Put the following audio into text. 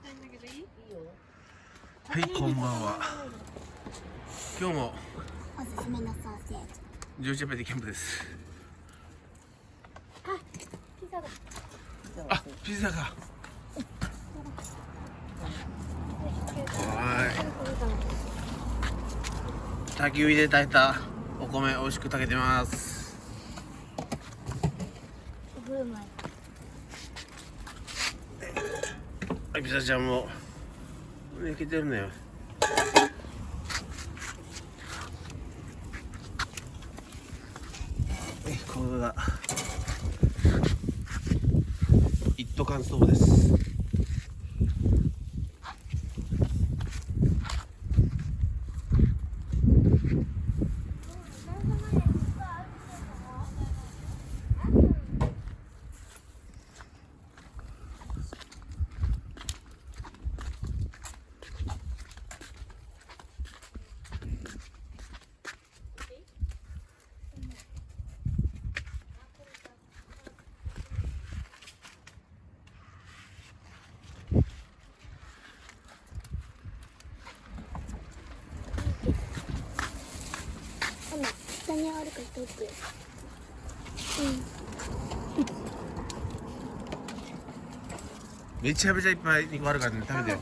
はい、こんばんは。今日もおすすめのソーセージ。11ペでキャンプです。あ、ピザだ。あ、ピザが。はい。焚き火で炊いたお米美味しく炊けてます。はい、ピザちゃんも焼けてるのよ。これが一斗缶ストーブです。下にあるから取って。めちゃめちゃいっぱい肉あるからね、食べてよ。